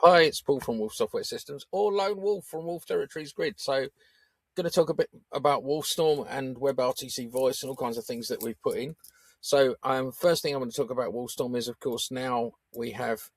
Hi, it's Paul from Wolf Software Systems, or Lone Wolf from Wolf Territories Grid. So, going to talk a bit about wolfStorm and WebRTC voice and all kinds of things that we've put in. So, first thing I'm going to talk about wolfStorm is, of course, now we have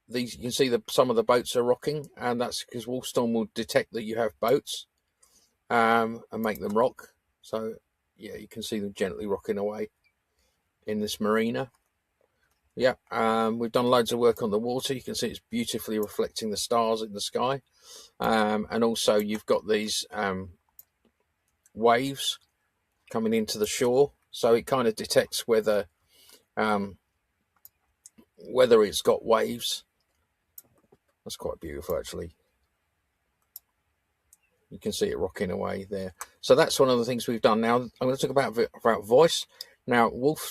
these. You can see that some of the boats are rocking, and that's because wolfStorm will detect that you have boats and make them rock. So, yeah, you can see them gently rocking away in this marina. Yeah, we've done loads of work on the water. You can see it's beautifully reflecting the stars in the sky. And also you've got these waves coming into the shore. So it kind of detects whether it's got waves. That's quite beautiful, actually. You can see it rocking away there. So that's one of the things we've done. Now I'm going to talk about voice. Now, Wolf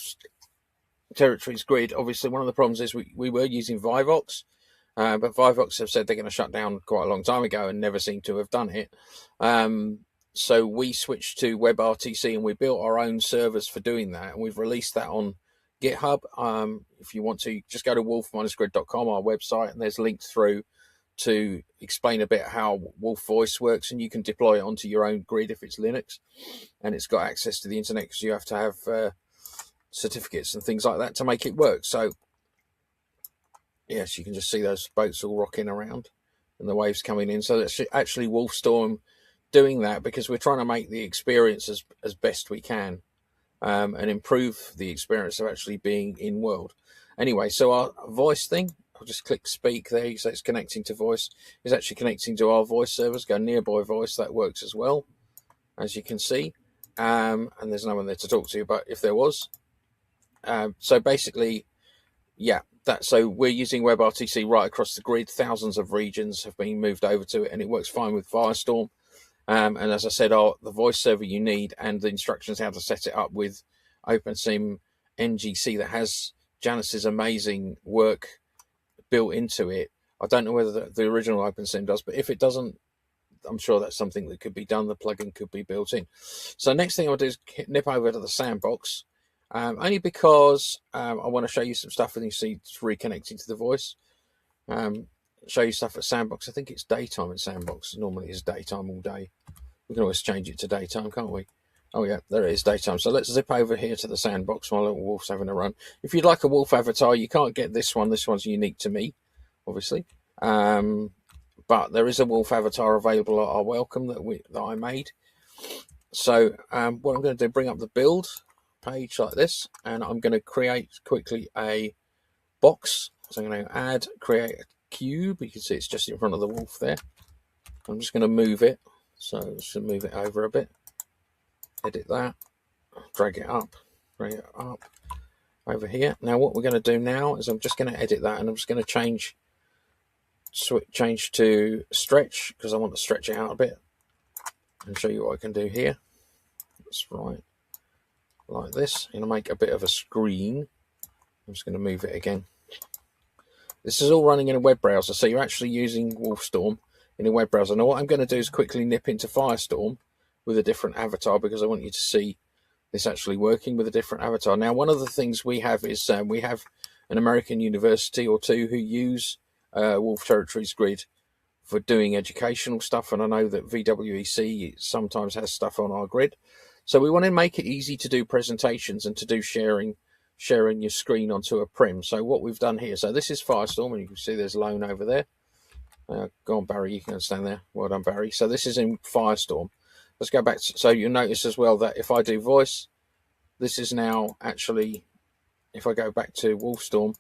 Territories Grid, obviously one of the problems is we were using Vivox, but Vivox have said they're going to shut down quite a long time ago and never seem to have done it. So we switched to WebRTC and we built our own servers for doing that, and we've released that on GitHub. If you want to, just go to wolf-grid.com, our website, and there's links through to explain a bit how Wolf Voice works, and you can deploy it onto your own grid if it's Linux, and it's got access to the internet because you have to have certificates and things like that to make it work. So yes, you can just see those boats all rocking around and the waves coming in. So that's actually wolfStorm doing that, because we're trying to make the experience as best we can and improve the experience of actually being in world. Anyway, so our voice thing, I'll just click speak there, so it's connecting to voice. It's actually connecting to our voice servers. Go nearby voice, that works as well, as you can see. And there's no one there to talk to, but if there was. So basically, yeah, so we're using WebRTC right across the grid. Thousands of regions have been moved over to it, and it works fine with Firestorm. And as I said, the voice server you need and the instructions how to set it up with OpenSim NGC that has Janice's amazing work built into it. I don't know whether the original OpenSim does, but if it doesn't, I'm sure that's something that could be done. The plugin could be built in. So next thing I'll do is nip over to the sandbox, only because I want to show you some stuff, and you see it's reconnecting to the voice. Show you stuff at sandbox. I think it's daytime at sandbox. Normally it's daytime all day. We can always change it to daytime, can't we? Oh yeah, there it is, daytime. So let's zip over here to the sandbox while little wolf's having a run. If you'd like a wolf avatar, you can't get this one. This one's unique to me, obviously. But there is a wolf avatar available at our welcome that I made. So what I'm going to do, bring up the build page like this, and I'm going to create quickly a box. So I'm going to create a cube. You can see it's just in front of the wolf there. I'm just going to move it. So let's move it over a bit. Edit that. Drag it up over here. Now what we're going to do now is I'm just going to edit that, and I'm just going to change to stretch, because I want to stretch it out a bit and show you what I can do here. That's right, like this. I'm going to make a bit of a screen. I'm just going to move it again. This is all running in a web browser, so you're actually using wolfStorm in a web browser. Now what I'm going to do is quickly nip into Firestorm with a different avatar, because I want you to see this actually working with a different avatar. Now one of the things we have is we have an American university or two who use Wolf Territories Grid for doing educational stuff, and I know that WWEC sometimes has stuff on our grid. So we want to make it easy to do presentations and to do sharing your screen onto a prim. So what we've done here, so this is Firestorm, and you can see there's Lone over there. Go on, Barry, you can stand there. Well done, Barry. So this is in Firestorm. Let's go back. So you'll notice as well that if I do voice, this is now actually, if I go back to wolfStorm,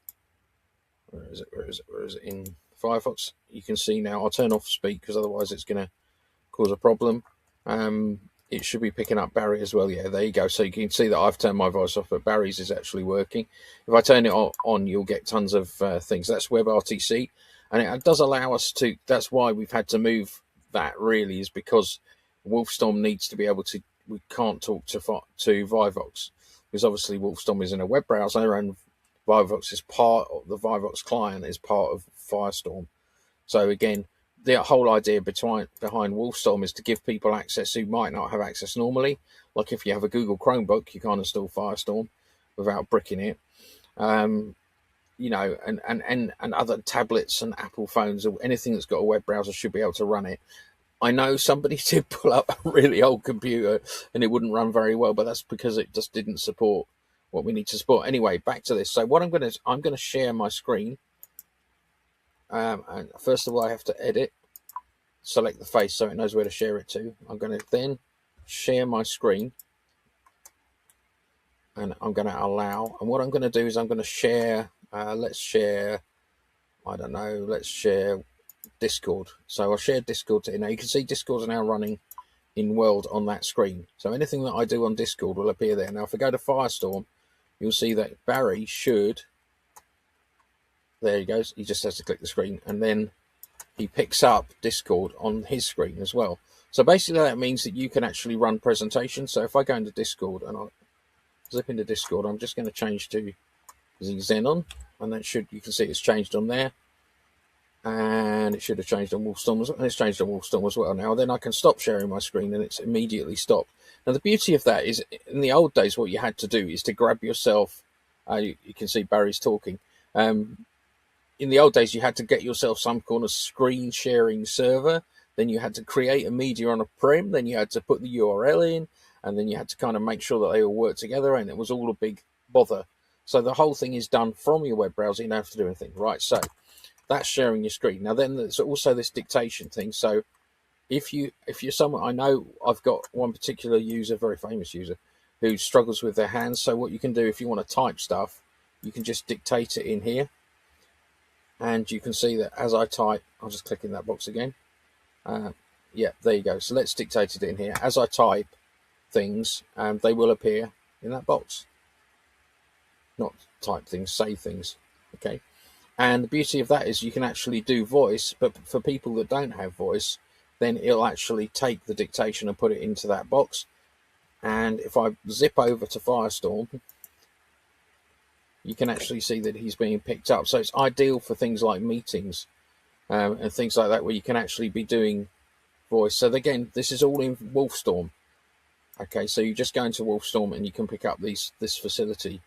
where is it in Firefox? You can see now, I'll turn off speak because otherwise it's going to cause a problem. It should be picking up Barry as well. Yeah, there you go. So you can see that I've turned my voice off, but Barry's is actually working. If I turn it on, you'll get tons of things. That's WebRTC, and it does allow us to, that's why we've had to move that, really, is because wolfStorm needs to be able to, we can't talk to Vivox, because obviously wolfStorm is in a web browser, and Vivox is part of the Vivox client, is part of Firestorm. So again, the whole idea behind wolfStorm is to give people access who might not have access normally. Like if you have a Google Chromebook, you can't install Firestorm without bricking it. you know, and other tablets and Apple phones or anything that's got a web browser should be able to run it. I know somebody did pull up a really old computer and it wouldn't run very well, but that's because it just didn't support what we need to support. Anyway, back to this. So what I'm going to share my screen. And first of all, I have to edit, select the face so it knows where to share it to. I'm going to then share my screen, and I'm going to allow. And what I'm going to do is I'm going to share. Let's share. I don't know. Let's share Discord. So I'll share Discord to now. You can see Discord is now running in world on that screen. So anything that I do on Discord will appear there. Now, if I go to Firestorm, you'll see that Barry should. There he goes. He just has to click the screen, and then he picks up Discord on his screen as well. So basically that means that you can actually run presentations. So if I go into Discord and I zip into Discord, I'm just going to change to Xenon, and that should, you can see it's changed on there, and it should have changed on wolfStorm as well, and it's changed on wolfStorm as well. Now then I can stop sharing my screen and it's immediately stopped. Now the beauty of that is, in the old days what you had to do is to grab yourself, you can see Barry's talking, in the old days, you had to get yourself some kind of screen sharing server. Then you had to create a media on a prem. Then you had to put the URL in, and then you had to kind of make sure that they all work together. And it was all a big bother. So the whole thing is done from your web browser. You don't have to do anything, right? So that's sharing your screen. Now then, there's also this dictation thing. So if you're someone, I know I've got one particular user, very famous user, who struggles with their hands. So what you can do if you want to type stuff, you can just dictate it in here. And you can see that as I type, I'll just click in that box again. Yeah, there you go. So let's dictate it in here. As I type things, they will appear in that box. Not type things, say things. Okay. And the beauty of that is you can actually do voice, but for people that don't have voice, then it'll actually take the dictation and put it into that box. And if I zip over to Firestorm, you can actually see that he's being picked up. So it's ideal for things like meetings and things like that, where you can actually be doing voice. So again, this is all in wolfStorm. Okay, so you just go into wolfStorm and you can pick up this facility.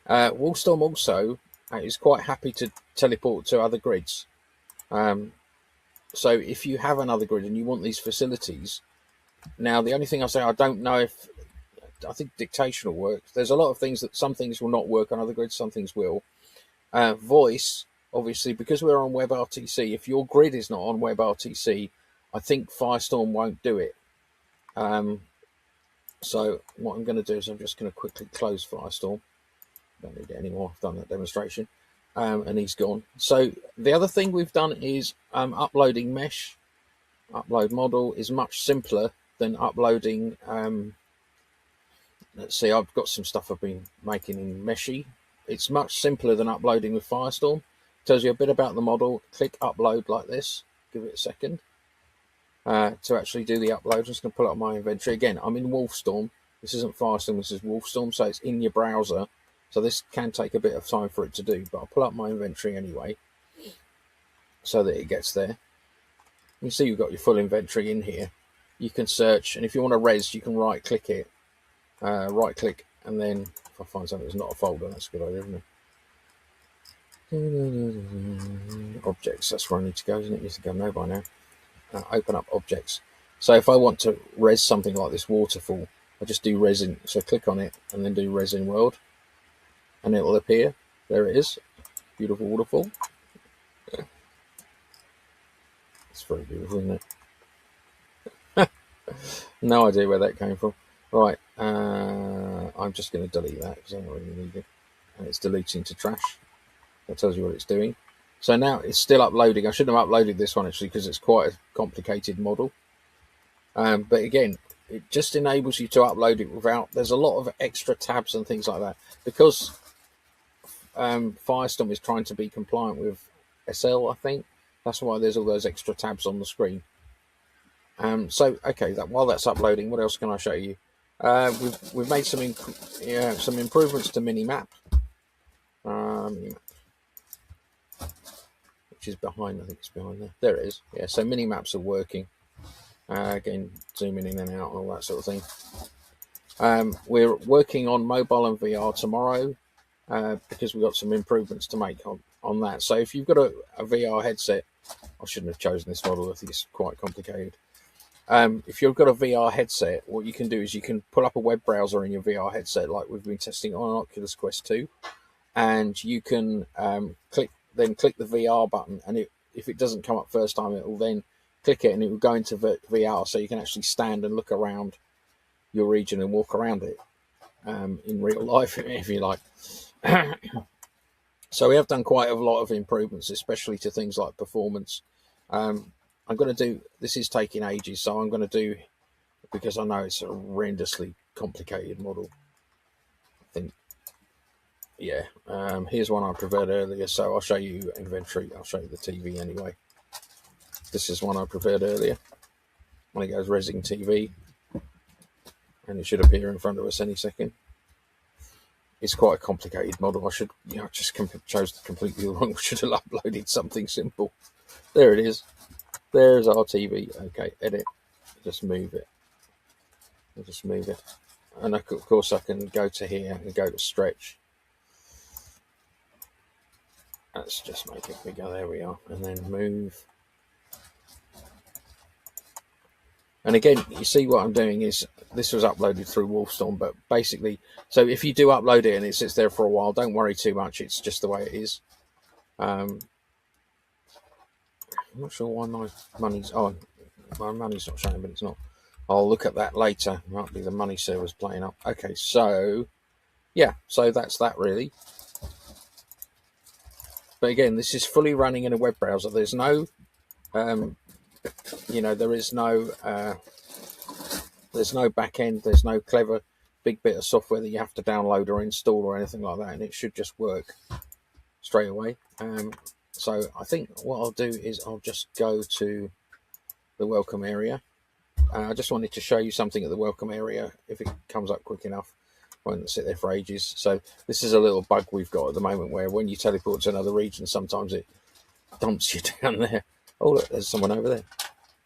wolfStorm also is quite happy to teleport to other grids. So if you have another grid and you want these facilities, now the only thing I say, I don't know if, I think dictation will work. There's a lot of things that some things will not work on other grids, some things will. Voice, obviously, because we're on WebRTC, if your grid is not on WebRTC, I think Firestorm won't do it. So what I'm going to do is I'm just going to quickly close Firestorm. Don't need it anymore. I've done that demonstration. And he's gone. So the other thing we've done is uploading mesh. Upload model is much simpler than uploading... let's see, I've got some stuff I've been making in Meshy. It's much simpler than uploading with Firestorm. Tells you a bit about the model. Click upload like this. Give it a second to actually do the upload. I'm just going to pull up my inventory. Again, I'm in wolfStorm. This isn't Firestorm, this is wolfStorm, so it's in your browser. So this can take a bit of time for it to do, but I'll pull up my inventory anyway so that it gets there. You see you've got your full inventory in here. You can search, and if you want to res, you can right click it. Right click, and then if I find something that's not a folder, that's a good idea, isn't it? Objects, that's where I need to go, isn't it? I need to go no by now. Open up objects. So if I want to res something like this waterfall, I just do resin. So click on it and then do resin world, and it'll appear. There it is. Beautiful waterfall. It's very beautiful, isn't it? No idea where that came from. Right, I'm just going to delete that because I don't really need it. And it's deleting to trash. That tells you what it's doing. So now it's still uploading. I shouldn't have uploaded this one actually because it's quite a complicated model. But again, it just enables you to upload it without, there's a lot of extra tabs and things like that. Because Firestorm is trying to be compliant with SL, I think. That's why there's all those extra tabs on the screen. So, okay, while that's uploading, what else can I show you? We've made some improvements to Minimap, which is behind. I think it's behind there. There it is. Yeah. So Minimaps are working. Again, zooming in and out and all that sort of thing. We're working on mobile and VR tomorrow. because we've got some improvements to make on that. So if you've got a VR headset, I shouldn't have chosen this model. I think it's quite complicated. If you've got a VR headset, what you can do is you can pull up a web browser in your VR headset, like we've been testing on Oculus Quest 2, and you can click the VR button, and if it doesn't come up first time, it will then click it and it will go into VR, so you can actually stand and look around your region and walk around it in real life, if you like. So we have done quite a lot of improvements, especially to things like performance. I'm going to do, this is taking ages, so I'm going to do, because I know it's a horrendously complicated model, I think, yeah. Here's one I preferred earlier, so I'll show you inventory. I'll show you the TV anyway. This is one I preferred earlier. When it goes Resing TV, and it should appear in front of us any second. It's quite a complicated model. I should, I just chose completely wrong. I should have uploaded something simple. There it is. There's our TV. Okay, edit. Just move it. I'll just move it. And of course I can go to here and go to stretch. Let's just make it bigger. There we are. And then move. And again, you see what I'm doing is, this was uploaded through wolfStorm, but basically, so if you do upload it and it sits there for a while, don't worry too much. It's just the way it is. I'm not sure why my money's not showing, but it's not. I'll look at that later. It might be the money server's playing up. Okay, so yeah, so that's that really. But again, this is fully running in a web browser. There's no there is no back end, there's no clever big bit of software that you have to download or install or anything like that, and it should just work straight away. So I think what I'll do is I'll just go to the welcome area. I just wanted to show you something at the welcome area. If it comes up quick enough, I won't sit there for ages. So this is a little bug we've got at the moment, where when you teleport to another region, sometimes it dumps you down there. Oh look, there's someone over there.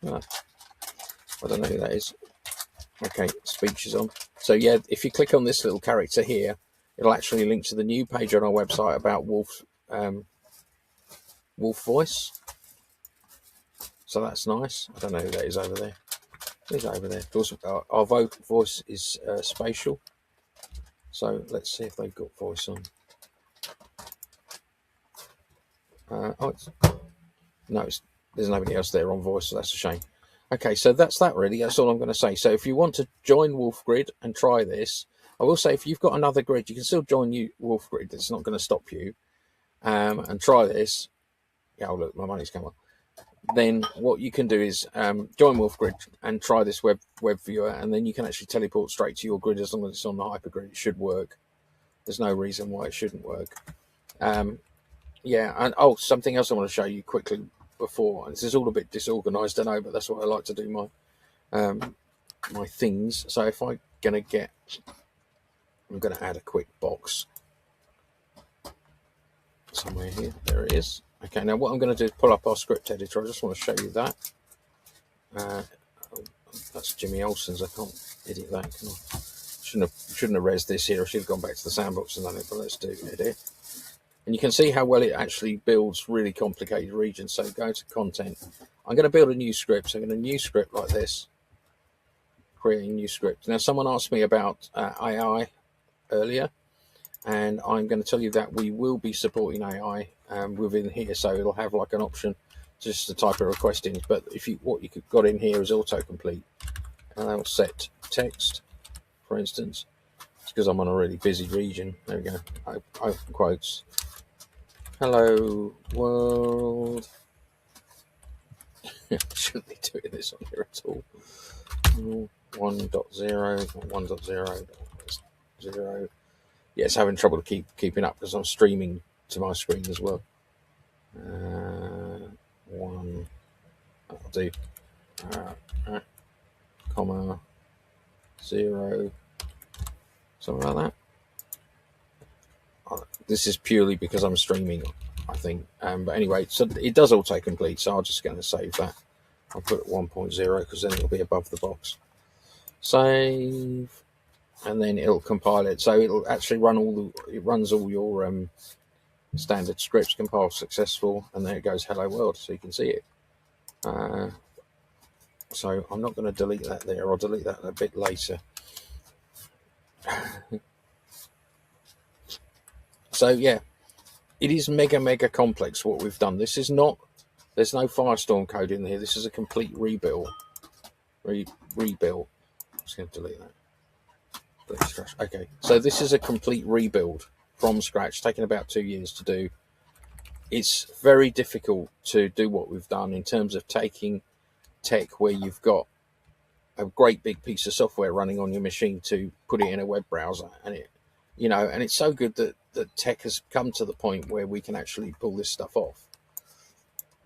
Oh, I don't know who that is. Okay, speech is on. So yeah, if you click on this little character here, it'll actually link to the new page on our website about Wolf Voice. So that's nice. I don't know who that is over there. Who's over there? Of course, our voice is spatial. So let's see if they've got voice on. There's nobody else there on voice, so that's a shame. Okay, so that's that really. That's all I'm going to say. So if you want to join WolfGrid and try this, I will say if you've got another grid, you can still join WolfGrid. It's not going to stop you. And try this. Yeah, oh, look, my money's come on. Then what you can do is join WolfGrid and try this web viewer, and then you can actually teleport straight to your grid as long as it's on the hypergrid. It should work. There's no reason why it shouldn't work. Yeah, and something else I want to show you quickly before. This is all a bit disorganized, I know, but that's what I like to do my my things. So if I'm going to add a quick box somewhere here. There it is. Okay, now what I'm going to do is pull up our script editor. I just want to show you that. That's Jimmy Olsen's. I can't edit that, can I? Shouldn't have resed this here. I should have gone back to the sandbox and done it, but let's do edit. And you can see how well it actually builds really complicated regions. So go to content. I'm going to build a new script. So I'm going to new script like this. Creating a new script. Now, someone asked me about AI earlier, and I'm going to tell you that we will be supporting AI within here. So it'll have like an option just to type a request in. But what you got in here is autocomplete. And I'll set text, for instance. It's because I'm on a really busy region. There we go. Open quotes. Hello world. Shouldn't be doing this on here at all. 1.0, 1.0. Yeah, it's having trouble to keeping up because I'm streaming to my screen as well. 1. I'll do comma 0, something like that. This is purely because I'm streaming, I think. But anyway, so it does autocomplete, so I'm just going to save that. I'll put it 1.0 because then it'll be above the box. Save. and then it'll compile it. So it'll actually run it runs all your standard scripts, compile successful, and then it goes hello world, so you can see it. So I'm not going to delete that there. I'll delete that a bit later. So yeah, it is mega complex what we've done. This is not, there's no Firestorm code in here. This is a complete rebuild. Rebuild. I'm just going to delete that. Okay, so this is a complete rebuild from scratch, taking about 2 years to do. It's very difficult to do what we've done in terms of taking tech where you've got a great big piece of software running on your machine to put it in a web browser, and it, you know, and it's so good that tech has come to the point where we can actually pull this stuff off.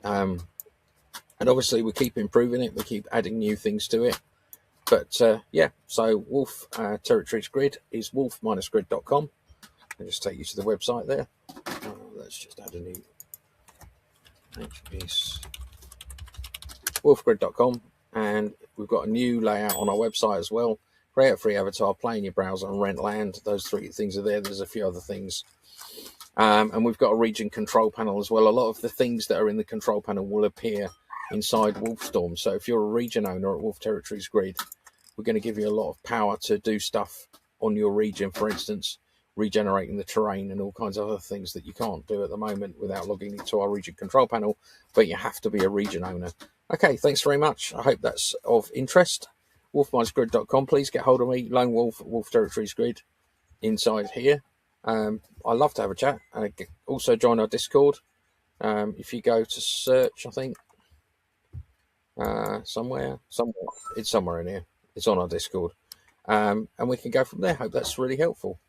And obviously we keep improving it, we keep adding new things to it. But yeah, so Wolf Territories Grid is wolf-grid.com. I'll just take you to the website there. Let's just add a new piece. wolfgrid.com, and we've got a new layout on our website as well. Create a free avatar, play in your browser, and rent land. Those 3 things are there. There's a few other things. And we've got a region control panel as well. A lot of the things that are in the control panel will appear inside wolfStorm. So if you're a region owner at Wolf Territories Grid, we're going to give you a lot of power to do stuff on your region. For instance, regenerating the terrain and all kinds of other things that you can't do at the moment without logging into our region control panel, but you have to be a region owner. Okay, thanks very much. I hope that's of interest. wolf-grid.com. Please get hold of me, Lone Wolf at Wolf Territories Grid, inside here. I love to have a chat, and also join our Discord. If you go to search, I think somewhere, it's somewhere in here. It's on our Discord, and we can go from there. Hope that's really helpful.